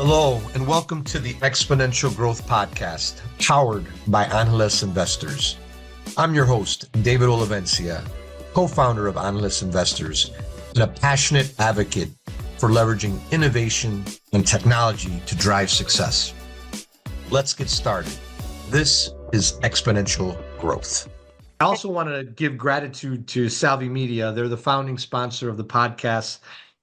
Hello, and welcome to the Exponential Growth Podcast, powered by Analyst Investors. I'm your host, David Olivencia, co-founder of Analyst Investors, and a passionate advocate for leveraging innovation and technology to drive success. Let's get started. This is Exponential Growth. I also want to give gratitude to Salvi Media. They're the founding sponsor of the podcast.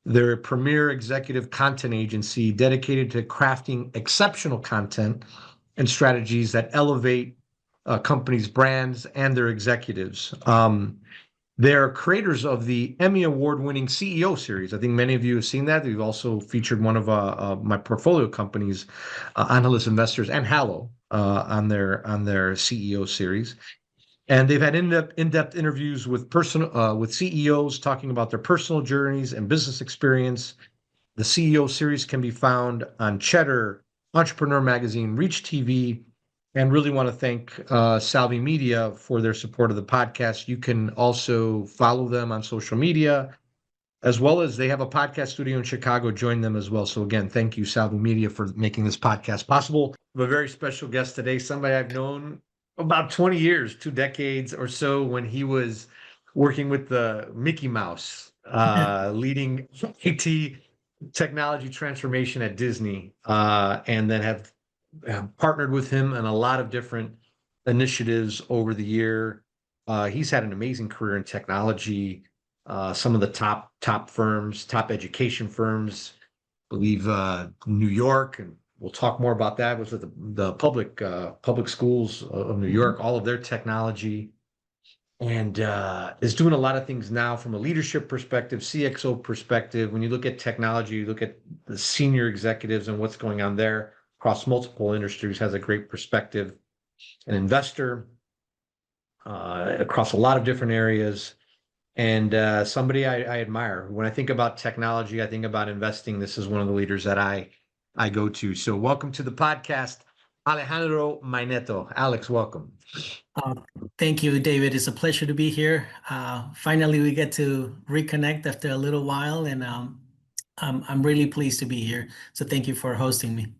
They're a premier executive content agency dedicated to crafting exceptional content and strategies that elevate companies' brands and their executives. They're creators of the Emmy Award-winning CEO series. I think many of you have seen that. We've also featured one of my portfolio companies, Analyst Investors and Hallow, on their CEO series. And they've had in-depth interviews with CEOs talking about their personal journeys and business experience. The CEO series can be found on Cheddar, Entrepreneur Magazine, Reach TV, and really want to thank Salvi Media for their support of the podcast. You can also follow them on social media, as well as they have a podcast studio in Chicago. Join them as well. So again, thank you, Salvi Media, for making this podcast possible. We have a very special guest today, somebody I've known about 20 years, 2 decades or so, when he was working with the Mickey Mouse, leading IT technology transformation at Disney, and then have partnered with him in a lot of different initiatives over the year. He's had an amazing career in technology, some of the top firms, top education firms, I believe New York, and we'll talk more about that. Was with the public schools of New York, all of their technology, and is doing a lot of things now from a leadership perspective, CXO perspective. When you look at technology, you look at the senior executives and what's going on there across multiple industries, has a great perspective. An investor across a lot of different areas, and somebody I admire. When I think about technology, I think about investing. This is one of the leaders that I go to. So welcome to the podcast, Alejandro Mainetto. Alex, welcome. Thank you, David. It's a pleasure to be here. Finally, we get to reconnect after a little while, and I'm really pleased to be here. So thank you for hosting me.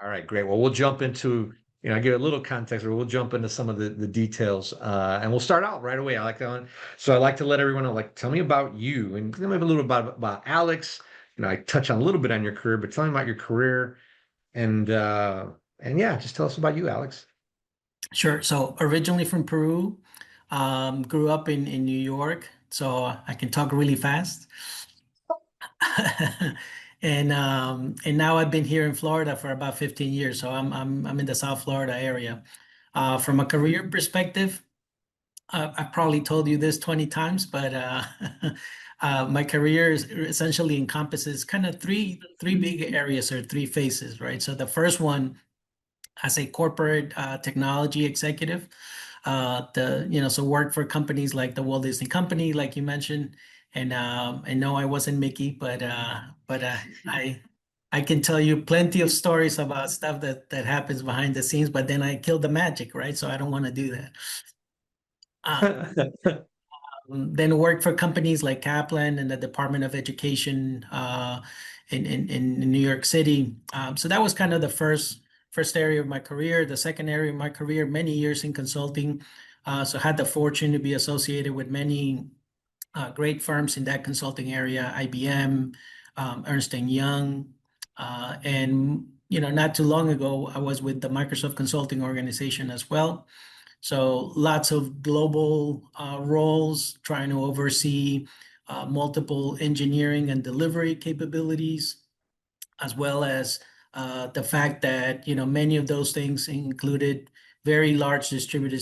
All right, great. Well, we'll jump into, I give a little context, or we'll jump into some of the details, and we'll start out right away. I like that one. So I like to let everyone know, tell me about you, and maybe a little about Alex. I touch on a little bit on your career, but tell me about your career, and yeah, just tell us about you, Alex. Sure. So originally from Peru, grew up in New York, so I can talk really fast. And now I've been here in Florida for about 15 years, so I'm in the South Florida area. From a career perspective, I've probably told you this 20 times, but my career essentially encompasses kind of three big areas or three phases, right? So the first one, as a corporate technology executive, so work for companies like the Walt Disney Company, like you mentioned, and no, I wasn't Mickey, but I can tell you plenty of stories about stuff that happens behind the scenes, but then I killed the magic, right? So I don't want to do that. Then worked for companies like Kaplan and the Department of Education in New York City. So that was kind of the first area of my career. The second area of my career, many years in consulting. So had the fortune to be associated with many great firms in that consulting area, IBM, Ernst & Young, and not too long ago, I was with the Microsoft Consulting Organization as well. So lots of global roles, trying to oversee multiple engineering and delivery capabilities, as well as the fact that many of those things included very large distributed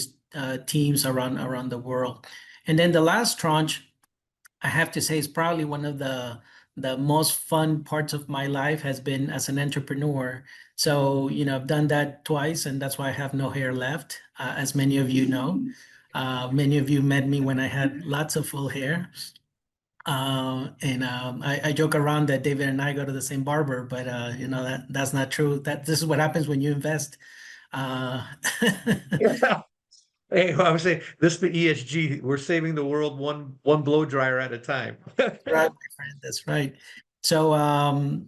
teams around the world. And then the last tranche, I have to say, is probably one of the most fun parts of my life has been as an entrepreneur. So, I've done that twice, and that's why I have no hair left, as many of you know. Many of you met me when I had lots of full hair. And I joke around that David and I go to the same barber, but that's not true. This is what happens when you invest. Hey, I would say this is the ESG. We're saving the world one blow dryer at a time. Right, my friend. That's right. So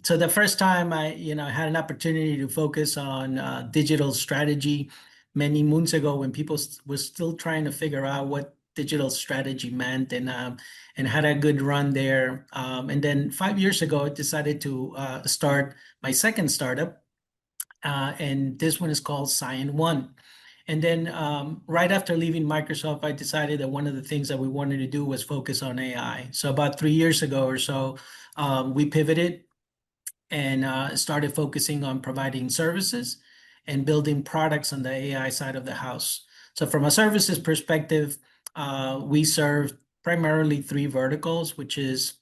the first time I had an opportunity to focus on digital strategy many moons ago when people were still trying to figure out what digital strategy meant, and had a good run there. And then 5 years ago, I decided to start my second startup, and this one is called Cyan One. And then right after leaving Microsoft, I decided that one of the things that we wanted to do was focus on AI. So about 3 years ago or so, we pivoted and started focusing on providing services and building products on the AI side of the house. So from a services perspective, we serve primarily three verticals, which is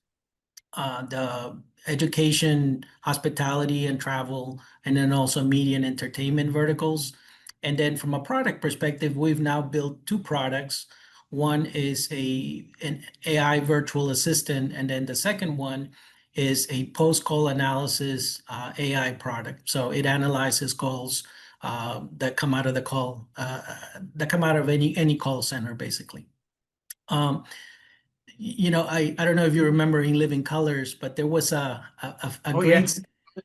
the education, hospitality, and travel, and then also media and entertainment verticals. And then from a product perspective, we've now built two products. One is an AI virtual assistant, and then the second one is a post-call analysis AI product. So it analyzes calls that come out of the call that come out of any call center, basically. Um, I don't know if you remember In Living Colors, but there was a Oh yeah,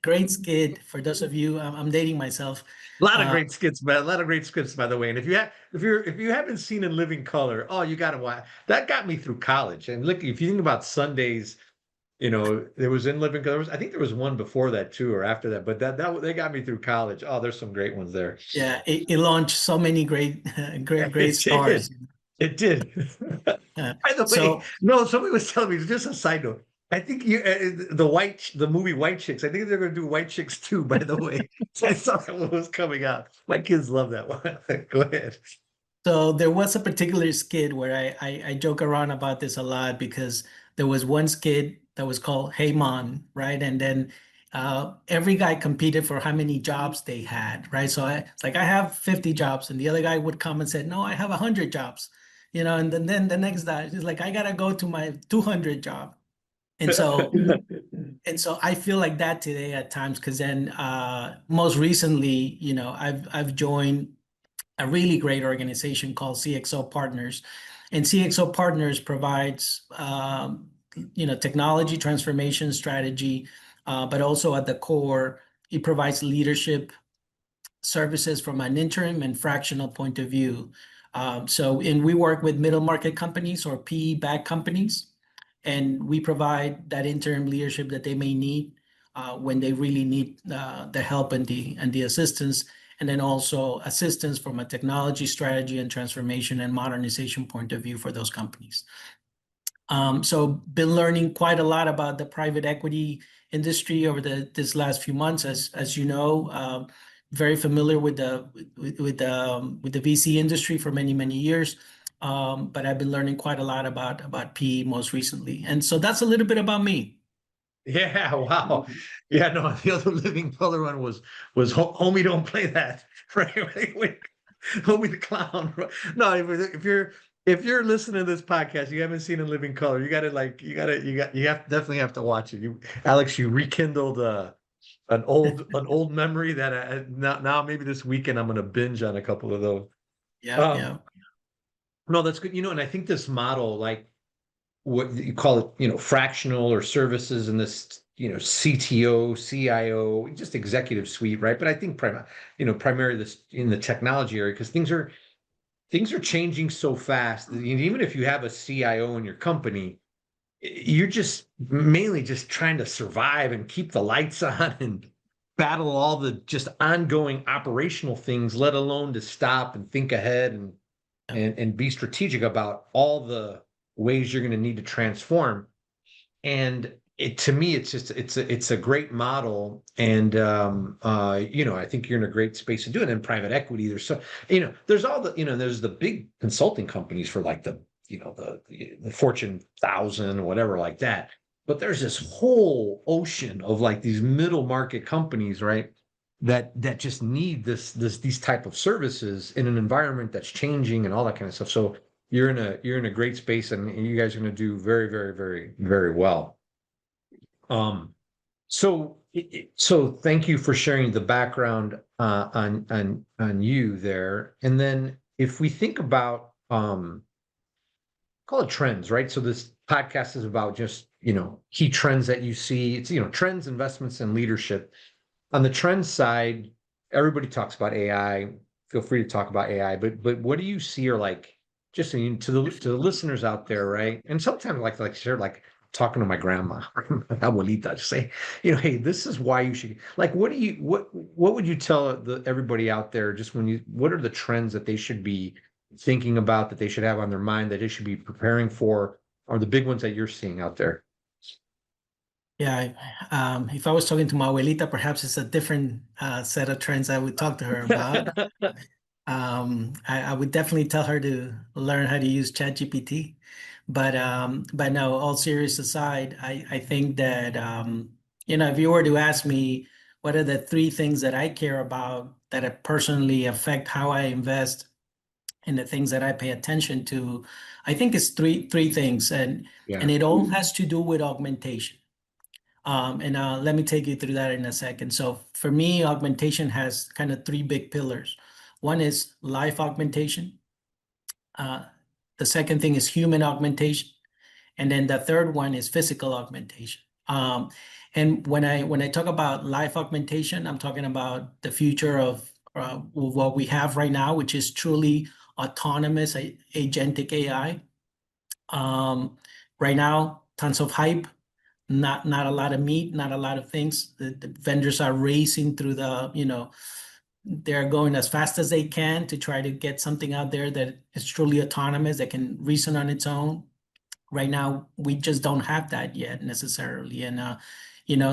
great skit for those of you. I'm dating myself. a lot of Uh, great skits, man. A lot of great skits, by the way. And if you haven't seen In Living Color, oh, you got to watch. That got me through college. And look, if you think about Sundays, there was In Living Color. I think there was one before that too, or after that. But that they got me through college. Oh, there's some great ones there. yeah, it launched so many great great It did. stars. It did. Uh, By the way, so no, somebody was telling me, just a side note. I think the movie White Chicks. I think they're going to do White Chicks too. By the way, I saw that one was coming out. My kids love that one. Go ahead. So there was a particular skit where I joke around about this a lot because there was one skit that was called Hey Mon, right? And then every guy competed for how many jobs they had, right? So it's like I have 50 jobs, and the other guy would come and said, "No, I have 100 jobs," and then the next guy is like, "I gotta go to my 200 job." And so and so I feel like that today at times because then most recently, I've joined a really great organization called CXO Partners. And CXO Partners provides, technology transformation strategy, but also at the core, it provides leadership services from an interim and fractional point of view. And we work with middle market companies or PE-backed companies, and we provide that interim leadership that they may need when they really need the help and the assistance, and then also assistance from a technology strategy and transformation and modernization point of view for those companies. So been learning quite a lot about the private equity industry over this last few months, as you know, very familiar with the VC industry for many years. But I've been learning quite a lot about PE most recently, and so that's a little bit about me. Yeah, wow. Yeah, no, the other Living Color one was Homie, don't play that. Right? Wait, Homie the Clown. No, if you're listening to this podcast, you haven't seen In Living Color, you definitely have to watch it. Alex, you rekindled an old memory that now maybe this weekend I'm gonna binge on a couple of those. Yeah, Um, yeah, no, that's good. And I think this model, like what you call it, fractional or services in this, CTO, CIO, just executive suite, right? But I think primarily this in the technology area, because things are changing so fast. Even if you have a CIO in your company, you're just mainly just trying to survive and keep the lights on and battle all the just ongoing operational things, let alone to stop and think ahead and yeah. and be strategic about all the ways you're going to need to transform. And to me, it's a great model. And I think you're in a great space to do it. In private equity, there's all there's the big consulting companies for like the Fortune 1,000 or whatever like that. But there's this whole ocean of like these middle market companies, right? That just need these type of services in an environment that's changing and all that kind of stuff. So you're in a great space, and you guys are going to do very, very, very, very well. Um, so thank you for sharing the background on you there. And then if we think about call it trends, right? So this podcast is about just, key trends that you see. It's, trends, investments, and leadership. On the trend side, everybody talks about AI. Feel free to talk about AI, but what do you see are like just to the listeners out there, right? And sometimes like share like talking to my grandma, abuelita, just say, hey, this is why you should like. What would you tell everybody out there? Just what are the trends that they should be thinking about, that they should have on their mind, that they should be preparing for, or the big ones that you're seeing out there? Yeah, if I was talking to my abuelita, perhaps it's a different set of trends I would talk to her about. I would definitely tell her to learn how to use ChatGPT. But no, all serious aside, I think that if you were to ask me what are the three things that I care about that personally affect how I invest and the things that I pay attention to, I think it's three things, and Yeah. it all has to do with augmentation. And let me take you through that in a second. So for me, augmentation has kind of three big pillars. One is life augmentation. Uh, the second thing is human augmentation, and then the third one is physical augmentation. And when I talk about life augmentation, I'm talking about the future of what we have right now, which is truly autonomous agentic AI. Right now, tons of hype, not a lot of meat, not a lot of things. The vendors are racing through they're going as fast as they can to try to get something out there that is truly autonomous, that can reason on its own. Right now, we just don't have that yet necessarily. And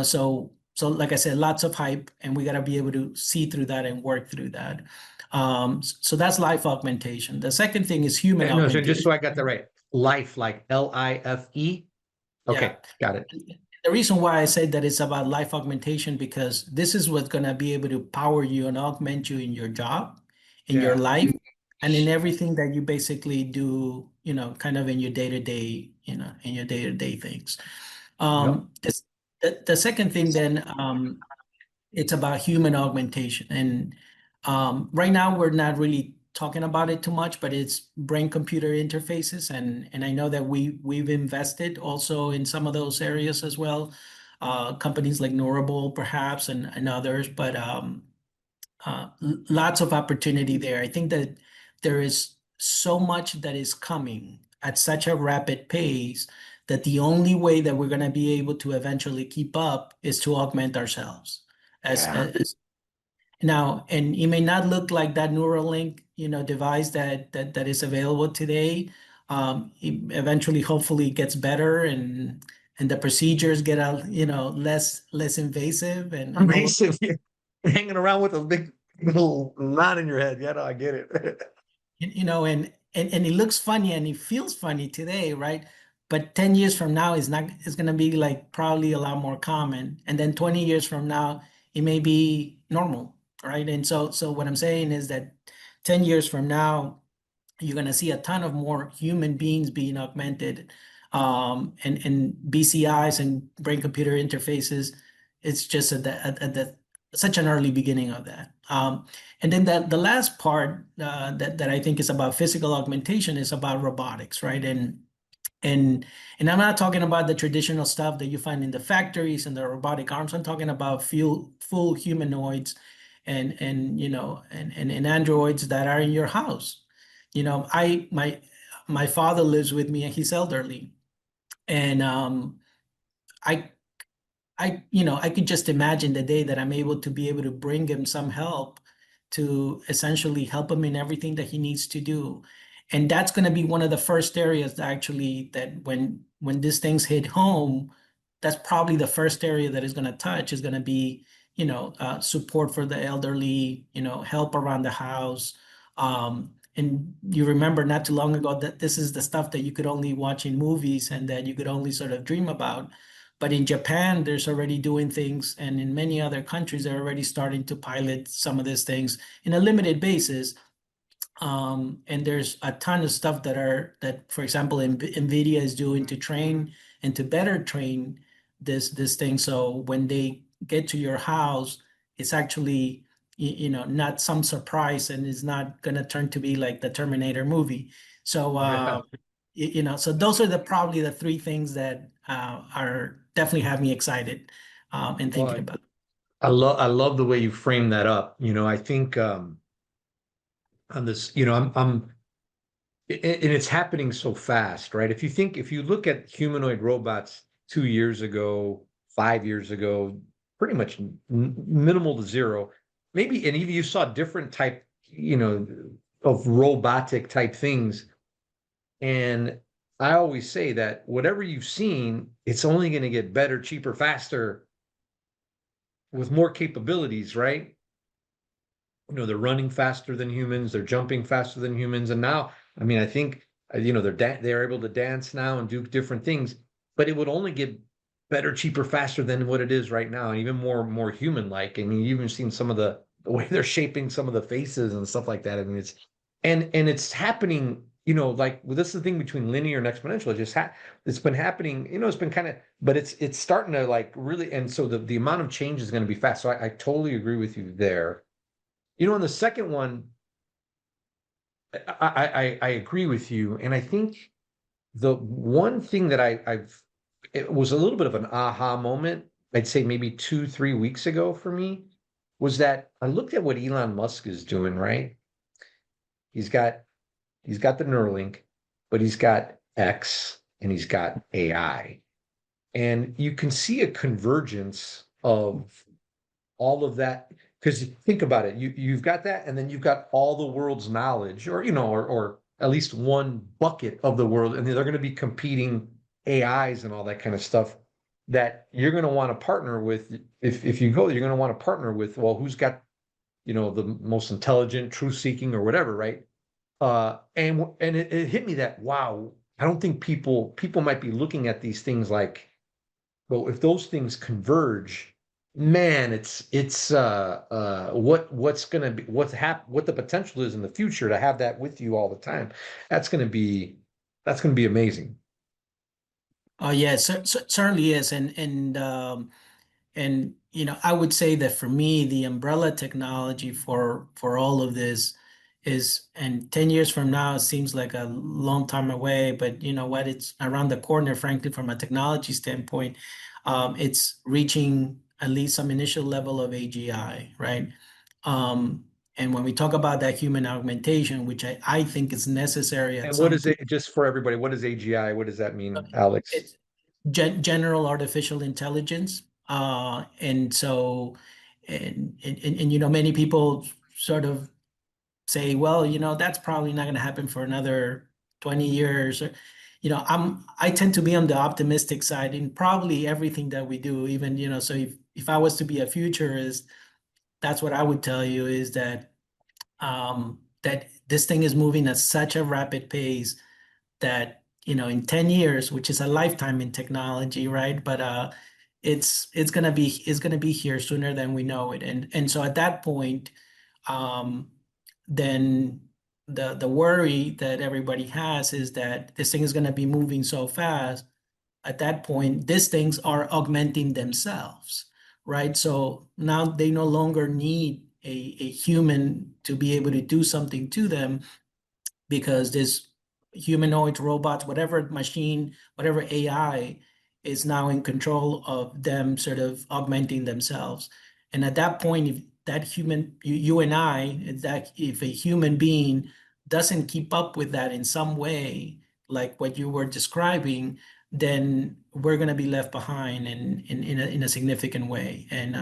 so like I said, lots of hype, and we got to be able to see through that and work through that. So that's life augmentation. The second thing is human No, so just augmentation. so I got that right, life like Life. Yeah. Okay, got it. The reason why I said that it's about life augmentation, because this is what's going to be able to power you and augment you in your job, in your Yeah. life, and in everything that you basically do, kind of in your day-to-day, in your day-to-day things. Yep. The second thing then, it's about human augmentation. And right now, we're not really talking about it too much, but it's brain-computer interfaces. And I know that we've invested also in some of those areas as well. Companies like Norable, perhaps, and others, but lots of opportunity there. I think that there is so much that is coming at such a rapid pace that the only way that we're going to be able to eventually keep up is to augment ourselves Yeah. as now. And it may not look like that Neuralink, device that is available today. It eventually, hopefully, gets better, and the procedures get less invasive, and all of Amazing. You're hanging around with a big little knot in your head. Yeah, no, I get it. and it looks funny and it feels funny today, right? But 10 years from now is going to be like probably a lot more common, and then 20 years from now it may be normal, right? And so what I'm saying is that 10 years from now you're going to see a ton of more human beings being augmented, and BCIs and brain computer interfaces. It's just at such an early beginning of that. And then the last part that I think is about physical augmentation is about robotics, right? And and I'm not talking about the traditional stuff that you find in the factories and the robotic arms. I'm talking about full humanoids and androids that are in your house. My father lives with me and he's elderly. And I I could just imagine the day that I'm able to be able to bring him some help to essentially help him in everything that he needs to do. And that's going to be one of the first areas that actually that when these things hit home, that's probably the first area that is going to touch is going to be, support for the elderly, help around the house. And you remember not too long ago that this is the stuff that you could only watch in movies and that you could only sort of dream about. But in Japan, there's already doing things, and in many other countries, they're already starting to pilot some of these things in a limited basis. And there's a ton of stuff that, for example, NVIDIA is doing to train and to better train this thing. So when they get to your house, it's actually not some surprise, and it's not going to turn to be like the Terminator movie. So Yeah. So those are probably the three things that are definitely have me excited and thinking Well, about. I love the way you frame that up. I think on this, and it's happening so fast, right? If you look at humanoid robots 2 years ago, 5 years ago, pretty much minimal to zero, maybe, and even you saw different type, of robotic type things. And I always say that whatever you've seen, it's only going to get better, cheaper, faster with more capabilities, right? They're running faster than humans, they're jumping faster than humans, and now, I mean, I think they're able to dance now and do different things, but it would only get better, cheaper, faster than what it is right now, and even more human-like. I mean, you've even seen some of the way they're shaping some of the faces and stuff like that. I mean, it's happening. Like, well, this is the thing between linear and exponential. It's been happening. It's been kind of, but it's starting to like really, and so the amount of change is going to be fast. So I totally agree with you there. On the second one, I agree with you, and I think the one thing that it was a little bit of an aha moment. I'd say maybe 2, 3 weeks ago for me was that I looked at what Elon Musk is doing. Right, he's got he's got the Neuralink, but he's got X and he's got AI, and you can see a convergence of all of that. Because think about it, you've got that, and then you've got all the world's knowledge, or at least one bucket of the world, and they're going to be competing AIs and all that kind of stuff that you're going to want to partner with. If you go, you're going to want to partner with, well, who's got the most intelligent, truth seeking, or whatever, right? And it hit me that, wow, I don't think people might be looking at these things like, well, if those things converge, man, what's gonna be what the potential is in the future to have that with you all the time. That's gonna be amazing. Oh yeah, certainly is, and I would say that for me, the umbrella technology for all of this is, and 10 years from now, it seems like a long time away, but you know what? It's around the corner, frankly, from a technology standpoint. It's reaching at least some initial level of AGI, right? And when we talk about that human augmentation, which I think is necessary at And what some is point, it, just for everybody, what is AGI? What does that mean, Alex? it's general artificial intelligence. And so, and many people sort of say, well, that's probably not going to happen for another 20 years. Or, I tend to be on the optimistic side in probably everything that we do, even, so if I was to be a futurist, that's what I would tell you is that this thing is moving at such a rapid pace that in 10 years, which is a lifetime in technology, right? But it's gonna be here sooner than we know it. And so at that point, um then the worry that everybody has is that this thing is going to be moving so fast. At that point, these things are augmenting themselves, right? So now they no longer need a human to be able to do something to them, because this humanoid robots, whatever machine, whatever AI is now in control of them sort of augmenting themselves. And at that point, if that human, you and I, if a human being doesn't keep up with that in some way, like what you were describing, then we're going to be left behind in a significant way. And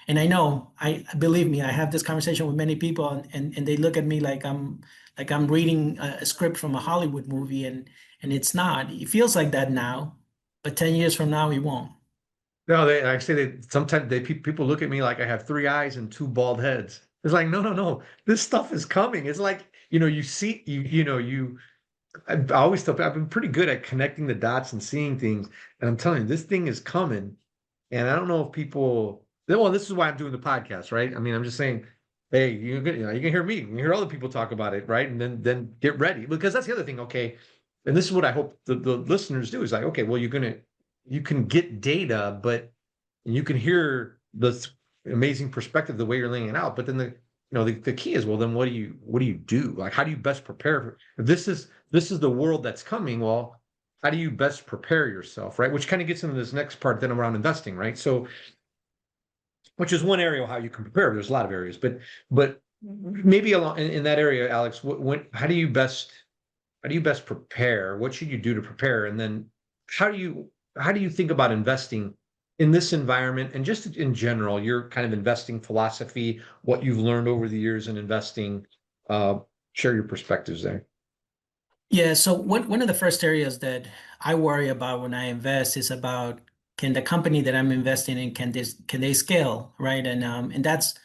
I know, I believe me, I have this conversation with many people, and they look at me like I'm reading a script from a Hollywood movie, and it's not. It feels like that now, but 10 years from now, it won't. No, I say that sometimes people look at me like I have three eyes and two bald heads. It's like, no, no, no. This stuff is coming. It's like, you see, I always tell people I've been pretty good at connecting the dots and seeing things. And I'm telling you, this thing is coming. And I don't know if people, well, this is why I'm doing the podcast, right? I mean, I'm just saying, hey, you can hear me, you can hear other people talk about it, right? And then get ready, because that's the other thing. Okay. And this is what I hope the listeners do is like, okay, well, you can get data, but you can hear the amazing perspective, the way you're laying it out. But then the key is, well, then what do you do? Like, how do you best prepare for, if this is this is the world that's coming. Well, how do you best prepare yourself, right? Which kind of gets into this next part then around investing, right? So, which is one area of how you can prepare. There's a lot of areas, but maybe along in that area, Alex, how do you best prepare? What should you do to prepare? And then how do you how do you think about investing in this environment and just in general, your kind of investing philosophy, what you've learned over the years in investing? Uh, Share your perspectives there. Yeah, so one of the first areas that I worry about when I invest is about, can the company that I'm investing in, can they scale, right? And that's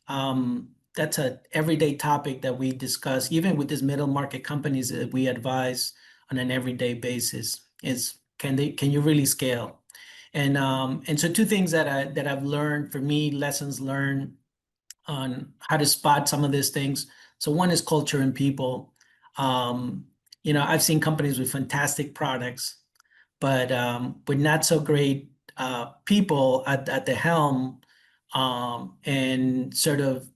a everyday topic that we discuss, even with these middle market companies that we advise on an everyday basis, is can you really scale? And so two things that I've learned, for me, lessons learned on how to spot some of these things. So one is culture and people. Um, I've seen companies with fantastic products, but with not so great people at the helm, and sort of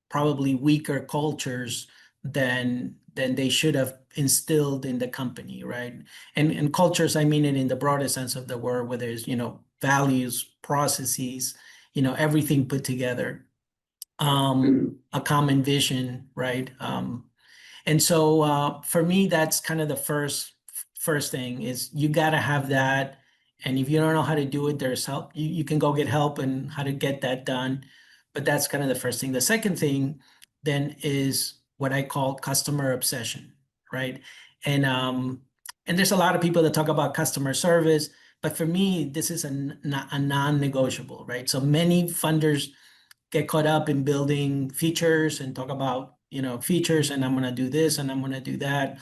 probably weaker cultures than they should have instilled in the company, right? And cultures, I mean it in the broadest sense of the word, where there's, values, processes, everything put together, a common vision, right? And so for me, that's kind of the first thing, is you got to have that. And if you don't know how to do it, there's help. You can go get help and how to get that done. But that's kind of the first thing. The second thing then is what I call customer obsession, right? And um, and there's a lot of people that talk about customer service, but for me, this is a non-negotiable, right? So many funders get caught up in building features and talk about, features, and I'm going to do this and I'm going to do that.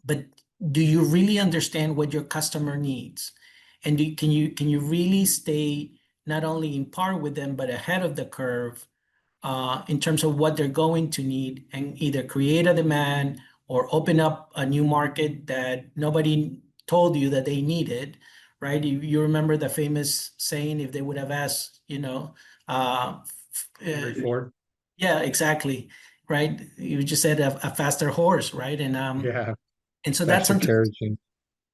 But do you really understand what your customer needs? And can you really stay not only in par with them, but ahead of the curve, in terms of what they're going to need, and either create a demand or open up a new market that nobody told you that they needed, right? You remember the famous saying, if they would have asked, uh, Henry Ford. yeah, exactly, right? You just said a faster horse, right? Yeah, And so that's faster something, carriage.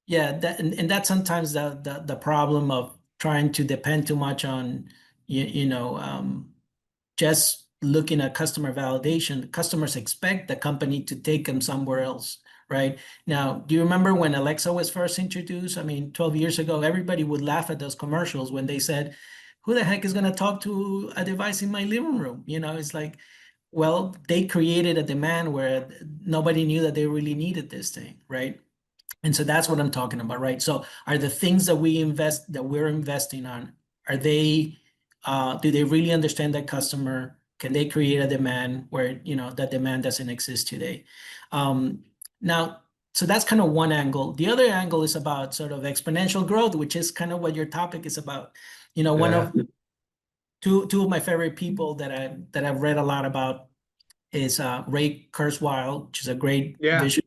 yeah, and that's sometimes the problem of trying to depend too much on just looking at customer validation. Customers expect the company to take them somewhere else, right? Now, do you remember when Alexa was first introduced? I mean, 12 years ago, everybody would laugh at those commercials when they said, who the heck is going to talk to a device in my living room? It's like, well, they created a demand where nobody knew that they really needed this thing, right? And so that's what I'm talking about, right? So are the things that we're investing on, are they, do they really understand that customer? Can they create a demand where, that demand doesn't exist today? Um, Now, so that's kind of one angle. The other angle is about sort of exponential growth, which is kind of what your topic is about. One Yeah. of two of my favorite people that I've read a lot about is Ray Kurzweil, which is a great Yeah. vision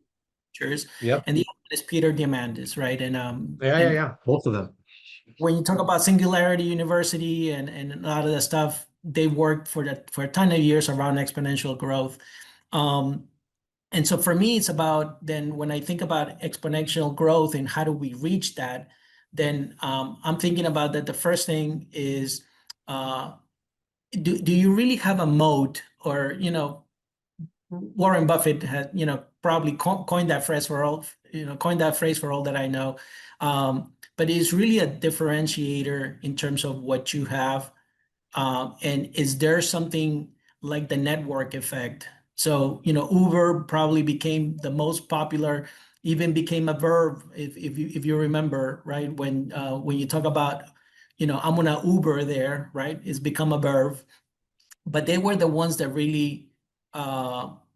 teachers, Yep. and the other one is Peter Diamandis, right? And Yeah. Yeah. Yeah. Both of them. when you talk about Singularity University and a lot of the stuff, they worked for a ton of years around exponential growth. Um, and so for me, it's about, then when I think about exponential growth and how do we reach that, then I'm thinking about that. The first thing is, uh, do you really have a moat, or Warren Buffett had, probably coined that phrase for all, coined that phrase for all that I know. But it's really a differentiator in terms of what you have. And is there something like the network effect? So, Uber probably became the most popular, even became a verb, if you remember, right? When you talk about, I'm gonna Uber there, right? It's become a verb, but they were the ones that really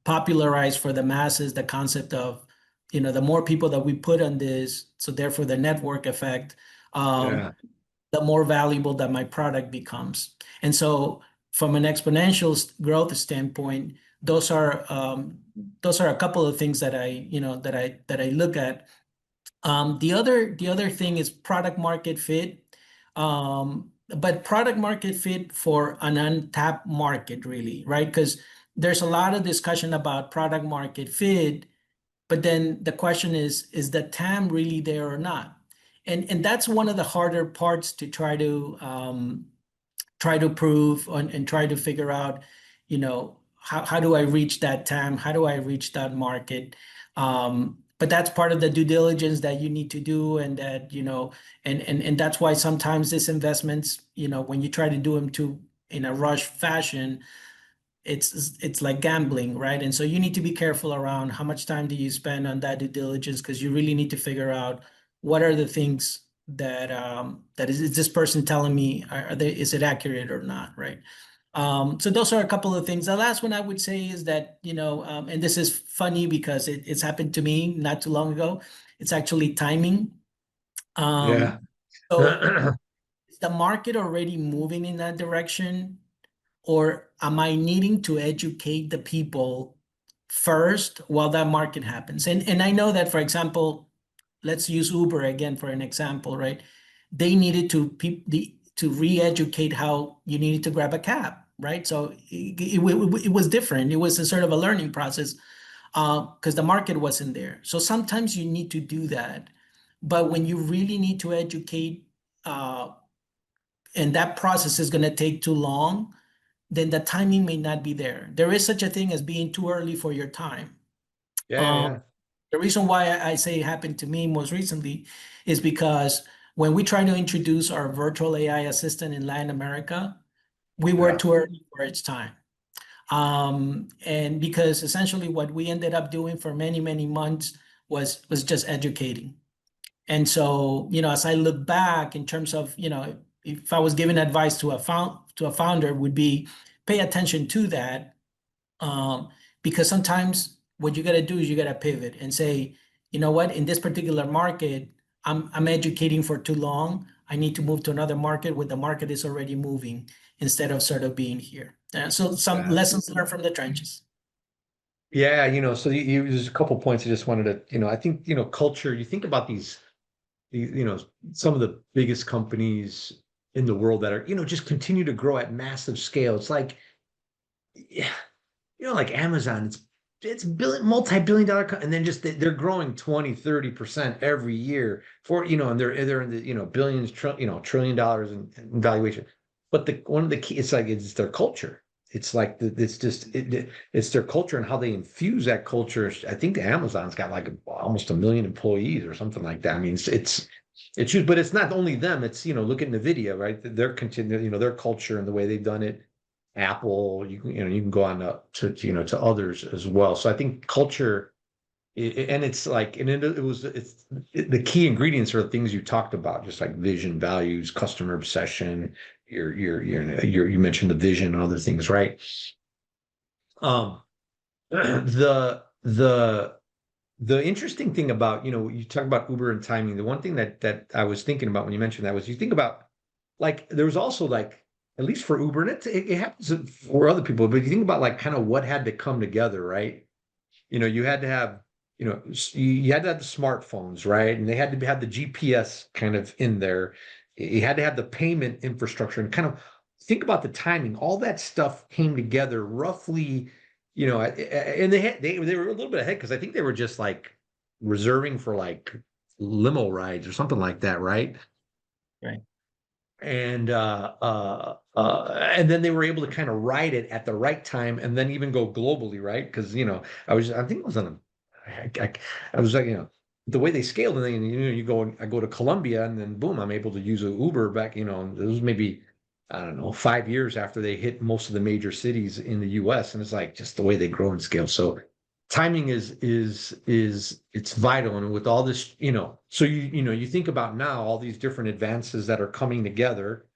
popularized for the masses the concept of, the more people that we put on this, so therefore the network effect, Yeah. the more valuable that my product becomes. And so from an exponential growth standpoint, those are a couple of things that I look at. The other thing is product market fit. But product market fit for an untapped market, really, right? Because there's a lot of discussion about product market fit, But then the question is the TAM really there or not? And that's one of the harder parts to try to prove and try to figure out, how do I reach that TAM? How do I reach that market? But that's part of the due diligence that you need to do, and that, and that's why sometimes these investments, when you try to do them in a rush fashion, it's like gambling, right? And so you need to be careful around how much time do you spend on that due diligence, because you really need to figure out what are the things that is this person telling me, is it accurate or not, right? So those are a couple of things. The last one I would say is that, and this is funny because it's happened to me not too long ago. It's actually timing. Yeah. So is the market already moving in that direction? Or am I needing to educate the people first while that market happens? And I know that, for example, let's use Uber again for an example, right? They needed to re-educate how you needed to grab a cab, right? So it was different. It was a sort of a learning process because the market wasn't there. So sometimes you need to do that. But when you really need to educate, uh, and that process is going to take too long, then the timing may not be there. There is such a thing as being too early for your time. Yeah, Um, yeah, the reason why I say it happened to me most recently is because when we tried to introduce our virtual AI assistant in Latin America, we were yeah, too early for its time. And because essentially what we ended up doing for many, many months was just educating. And so, as I look back in terms of, if I was giving advice to a founder, would be pay attention to that, um, because sometimes what you got to do is you got to pivot and say, you know what, in this particular market, I'm educating for too long. I need to move to another market where the market is already moving instead of sort of being here. So some yeah. lessons learned from the trenches. Yeah, so there's a couple points I just wanted to, I think, culture, you think about these, some of the biggest companies in the world that are, just continue to grow at massive scale. It's like, yeah, like Amazon, it's multi-billion dollar, and then just they're growing 20-30% every year and they're in the, billions, trillion dollars in valuation. But one of the key, it's their culture. It's like it's their culture and how they infuse that culture. I think Amazon's got like almost 1 million employees or something like that. I mean, it's huge, but it's not only them. It's, look at NVIDIA, right? Their continue, their culture and the way they've done it. Apple, you can go on to others as well. So I think culture, and it's like, and the key ingredients are the things you talked about, just like vision, values, customer obsession. You mentioned the vision and other things, right? Um, the the interesting thing about, you talk about Uber and timing. The one thing that I was thinking about when you mentioned that was you think about like there was also like at least for Uber, and it happens for other people, but you think about like kind of what had to come together, right? You had to have, you had to have the smartphones, right? And they had to have the GPS kind of in there. You had to have the payment infrastructure and kind of think about the timing. All that stuff came together roughly, and they were a little bit ahead because I think they were just like reserving for like limo rides or something like that, right? Right. And then they were able to kind of ride it at the right time and then even go globally, right? Because I think it was I was like, the way they scaled, and then I go to Colombia, and then boom, I'm able to use an Uber back. It was maybe, I don't know, 5 years after they hit most of the major cities in the U.S. And it's like just the way they grow and scale. So timing is it's vital, and with all this, so you think about now all these different advances that are coming together,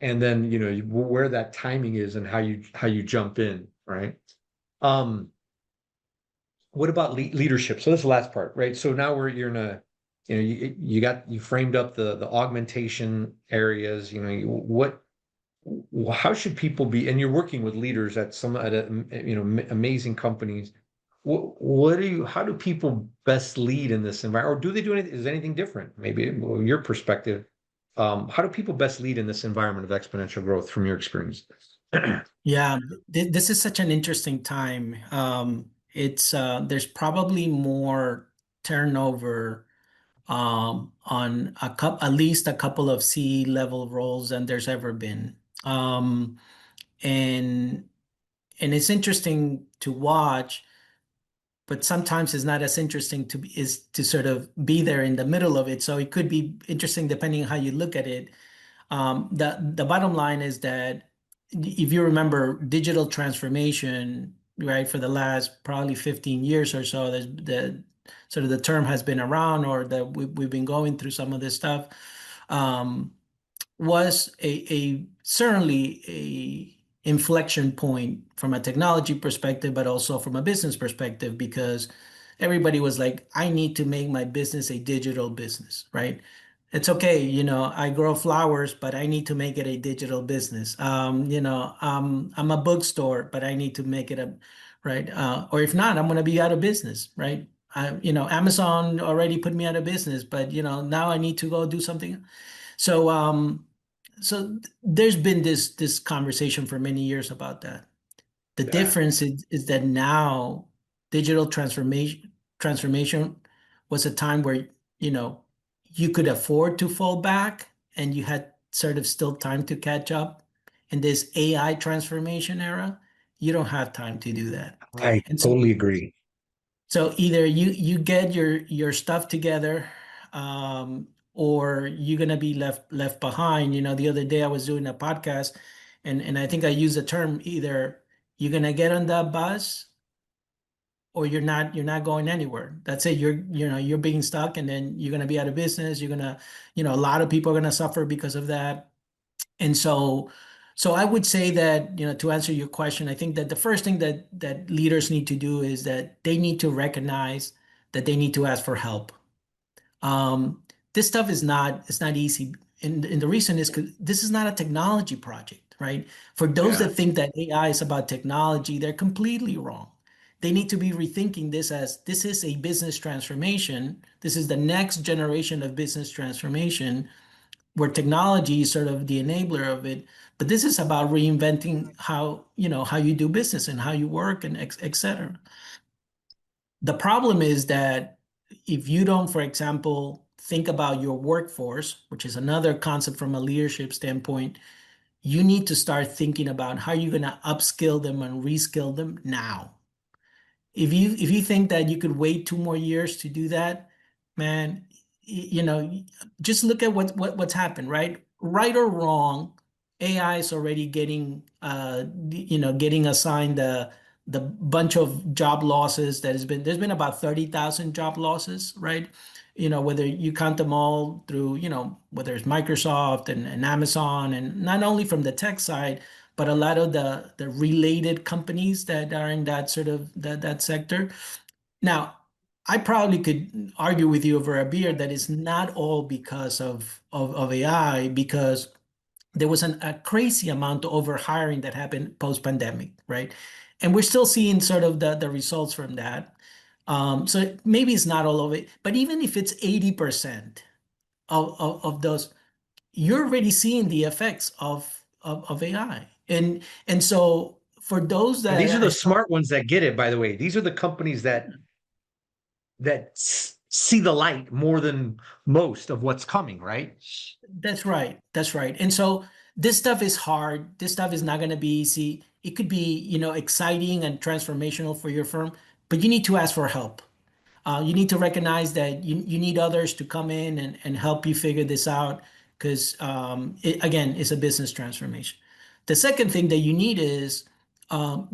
and then where that timing is and how you jump in, right? um what about leadership? So this is the last part, right? So now you're in a, you framed up the augmentation areas, how should people be, and you're working with leaders amazing companies. How do people best lead in this environment? Or do they do anything? Is anything different? Maybe your perspective. How do people best lead in this environment of exponential growth from your experience? Yeah, this is such an interesting time. It's there's probably more turnover on at least a couple of C-level roles than there's ever been. And it's interesting to watch, but sometimes it's not as interesting is to sort of be there in the middle of it. So it could be interesting depending on how you look at it. The bottom line is that if you remember digital transformation, right, for the last probably 15 years or so, the sort of the term has been around, or that we've been going through some of this stuff. Um, was a certainly a inflection point from a technology perspective, but also from a business perspective, because everybody was like, I need to make my business a digital business, right? It's okay, I grow flowers, but I need to make it a digital business. I'm a bookstore, but I need to make it a, right? Or if not, I'm going to be out of business, right? Amazon already put me out of business, but now I need to go do something. So, there's been this conversation for many years about that. The Yeah. difference is that now digital transformation was a time where, you know, you could afford to fall back and you had sort of still time to catch up. In this AI transformation era, you don't have time to do that. I And so totally agree. so either you get your stuff together, um, or you're gonna be left behind. The other day I was doing a podcast, and I think I used the term, either you're gonna get on that bus or you're not going anywhere. That's it. You're being stuck, and then you're gonna be out of business. You're gonna, a lot of people are gonna suffer because of that. And so I would say that, to answer your question, I think that the first thing that leaders need to do is that they need to recognize that they need to ask for help. Um, this stuff is not it's not easy. And the reason is because this is not a technology project, right? For those Yeah. that think that AI is about technology, they're completely wrong. They need to be rethinking this as this is a business transformation. This is the next generation of business transformation where technology is sort of the enabler of it. But this is about reinventing how you do business and how you work and et cetera. The problem is that if you don't, for example, think about your workforce, which is another concept from a leadership standpoint, you need to start thinking about how you're going to upskill them and reskill them now. If you think that you could wait 2 more years to do that, man, just look at what's happened, right? Right or wrong, AI is already getting assigned the bunch of job losses there's been about 30,000 job losses, right? Whether you count them all through, whether it's Microsoft and Amazon, and not only from the tech side, but a lot of the related companies that are in that sort of that sector. Now, I probably could argue with you over a beer that it's not all because of AI, because there was a crazy amount of overhiring that happened post-pandemic, right? And we're still seeing sort of the results from that. So maybe it's not all of it, but even if it's 80% of those, you're already seeing the effects of AI. And so for those And these are that the smart ones that get it, by the way. These are the companies that see the light more than most of what's coming, right? That's right. That's right. And so this stuff is hard. This stuff is not going to be easy. It could be, exciting and transformational for your firm, but you need to ask for help. You need to recognize that you need others to come in and help you figure this out, because, again, it's a business transformation. The second thing that you need is,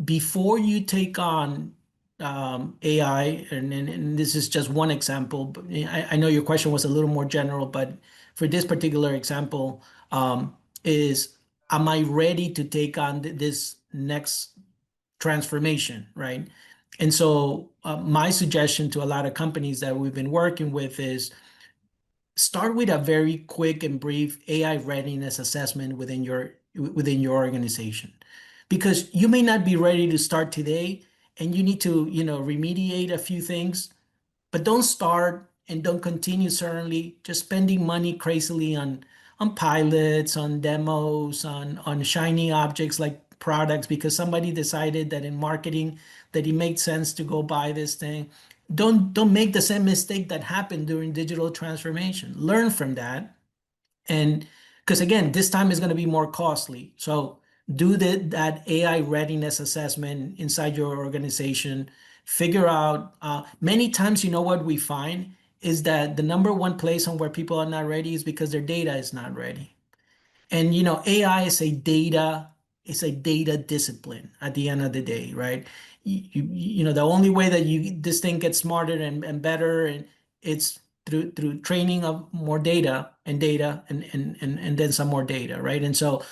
before you take on AI, and this is just one example, but I know your question was a little more general, but for this particular example, is am I ready to take on this next transformation, right? And so, my suggestion to a lot of companies that we've been working with is start with a very quick and brief AI readiness assessment within your organization, because you may not be ready to start today, and you need to remediate a few things, but don't start and don't continue certainly just spending money crazily on pilots, on demos, on shiny objects, like products because somebody decided that in marketing that it made sense to go buy this thing. Don't make the same mistake that happened during digital transformation. Learn from that. And because again, this time is going to be more costly. So do that AI readiness assessment inside your organization. Figure out, many times, you know what we find is that the number one place on where people are not ready is because their data is not ready. And AI is a data discipline at the end of the day, right? The only way that this thing gets smarter and better, and it's through training of more data and then some more data, right? And so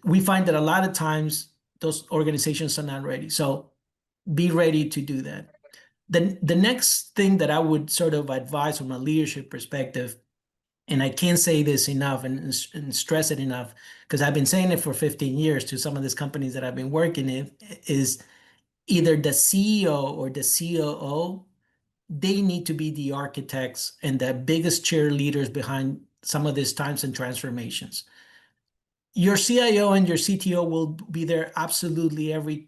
we find that a lot of times those organizations are not ready. So be ready to do that. The next thing that I would sort of advise from a leadership perspective, and I can't say this enough and stress it enough because I've been saying it for 15 years to some of these companies that I've been working in, is either the CEO or the COO, they need to be the architects and the biggest cheerleaders behind some of these times and transformations. Your CIO and your CTO will be there absolutely every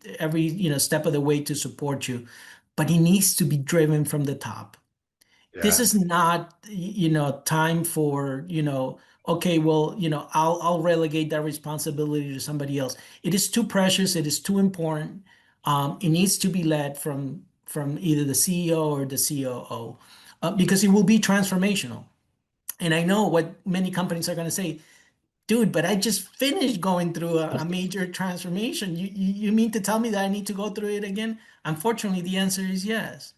step of the way to support you, but it needs to be driven from the top. This Yeah. is not, time for, okay, well, I'll relegate that responsibility to somebody else. It is too precious. It is too important. It needs to be led from either the CEO or the COO, because it will be transformational. And I know what many companies are going to say, dude, but I just finished going through a major transformation. You mean to tell me that I need to go through it again? Unfortunately, the answer is yes.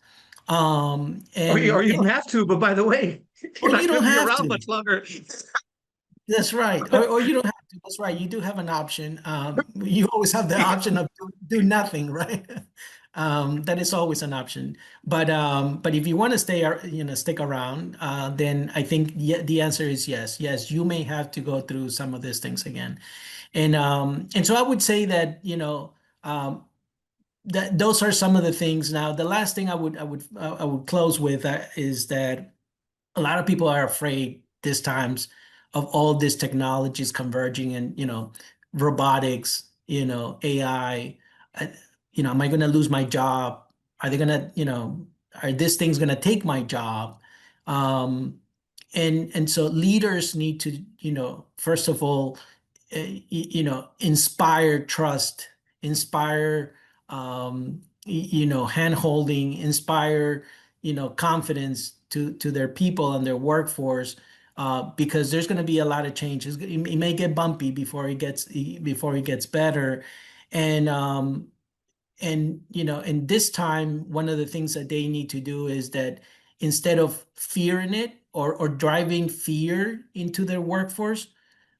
Um, Or and you don't and have to, but by the way, or you're you not going don't to be have around to. much longer. That's right. Or you don't have to. That's right. You do have an option. You always have the option of do nothing, right? That is always an option. But if you want to stick around, then I think the answer is yes. Yes, you may have to go through some of these things again. And so I would say that, um, that those are some of the things. Now, the last thing I would close with, is that a lot of people are afraid this times of all these technologies converging and robotics, AI. uh, am I going to lose my job? Are they going to, are these things going to take my job? Um, and so leaders need to, first of all, inspire trust, inspire, hand holding, inspire, confidence to their people and their workforce, because there's going to be a lot of changes. It may get bumpy before it gets better, and in this time, one of the things that they need to do is that instead of fearing it or driving fear into their workforce,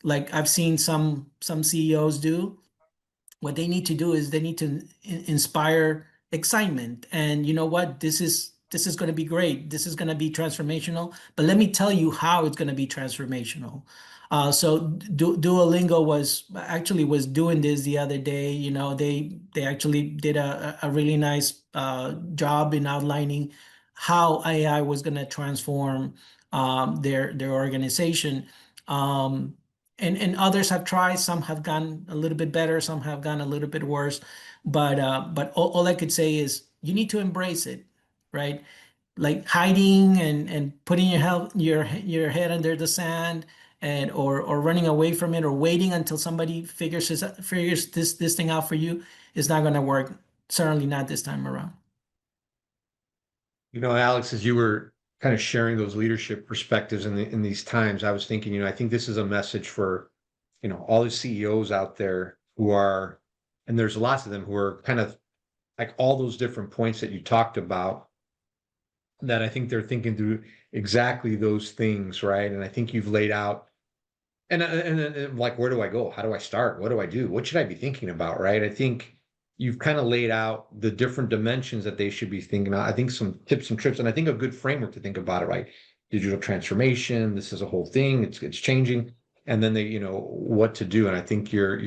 like I've seen some CEOs do, what they need to do is they need to inspire excitement. And you know what? This is going to be great. This is going to be transformational. But let me tell you how it's going to be transformational. So Duolingo was doing this the other day. They actually did a really nice job in outlining how AI was going to transform their organization. Um, and others have tried. Some have gone a little bit better, some have gone a little bit worse. But all I could say is you need to embrace it, right? Like hiding and putting your head under the sand, and or running away from it, or waiting until somebody figures this thing out for you, is not going to work. Certainly not this time around. Alex, as you were kind of sharing those leadership perspectives in these times, I was thinking, I think this is a message for, all the CEOs out there who are, and there's lots of them who are kind of like all those different points that you talked about, that I think they're thinking through exactly those things, right? And I think you've laid out, and like, where do I go? How do I start? What do I do? What should I be thinking about, right? I think you've kind of laid out the different dimensions that they should be thinking about. I think some tips and tricks, and I think a good framework to think about it, right? Digital transformation. This is a whole thing. It's changing, and then what to do. And I think your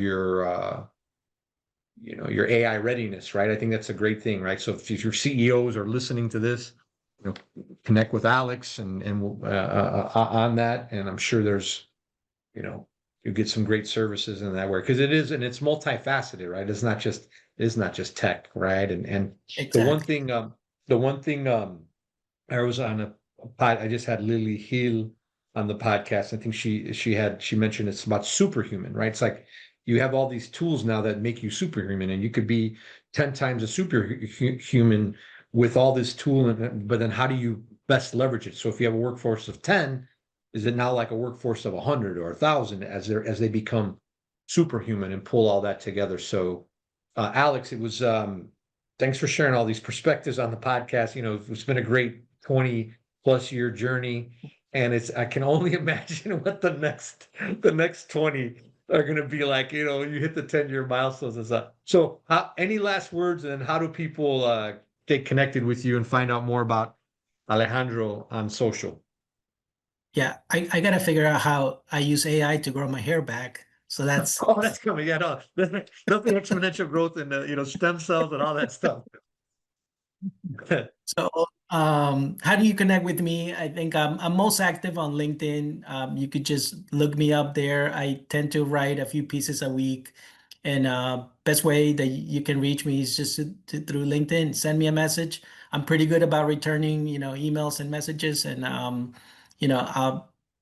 AI readiness, right? I think that's a great thing, right? So if your CEOs are listening to this, connect with Alex and on that. And I'm sure there's you get some great services in that way because it's multifaceted, right? It's not just tech, right? And the one Exactly. thing, the one thing, I was on a pod. I just had Lily Hill on the podcast. I think she mentioned it's about superhuman, right? It's like you have all these tools now that make you superhuman, and you could be 10 times a superhuman with all this tool, but then how do you best leverage it? So if you have a workforce of 10, is it now like a workforce of 100 or 1,000 as they become superhuman and pull all that together? So, Alex, it was thanks for sharing all these perspectives on the podcast. It's been a great 20 plus year journey, and I can only imagine what the next 20 are going to be like. You hit the 10-year milestones and stuff. So, any last words, and how do people get connected with you and find out more about Alejandro on social? Yeah, I gotta figure out how I use AI to grow my hair back. So that's Oh, that's coming. Yeah, no, nothing exponential growth and stem cells and all that stuff. so. How do you connect with me? I think I'm most active on LinkedIn. You could just look me up there. I tend to write a few pieces a week, and best way that you can reach me is just through LinkedIn. Send me a message. I'm pretty good about returning, emails and messages, and you know,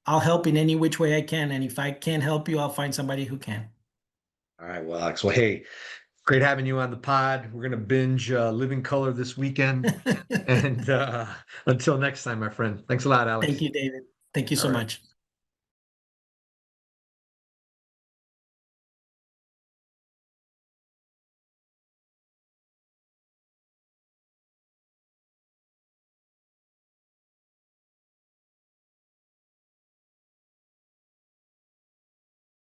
I'll help in any which way I can. And if I can't help you, I'll find somebody who can. All right, well, Alex, well, hey, great having you on the pod. We're gonna binge Living Color this weekend, and until next time, my friend. Thanks a lot, Thank Alex. you, David. Thank you All so right. much.